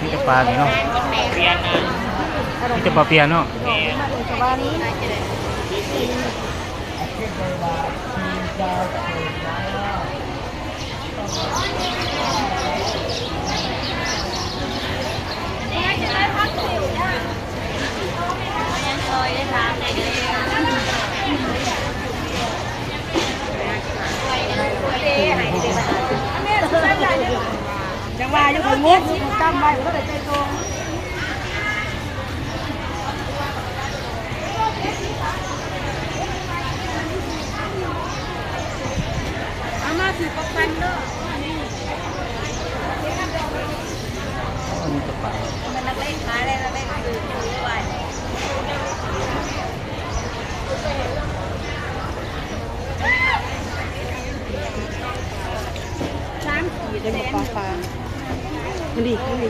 มีแต่ปลานี่เนาะ เปลี่ยนนะ มีแต่ปลาเปียเนาะ แม่ จังว่าอยู่ของงุ้มจำไว้ก็ได้ใจตรงเอามาสิปักปันเด้อ มีแต่ปลา มันนักเล่นขายอะไรนักเล่นคือไว้จะบอกปลามันดีมันดี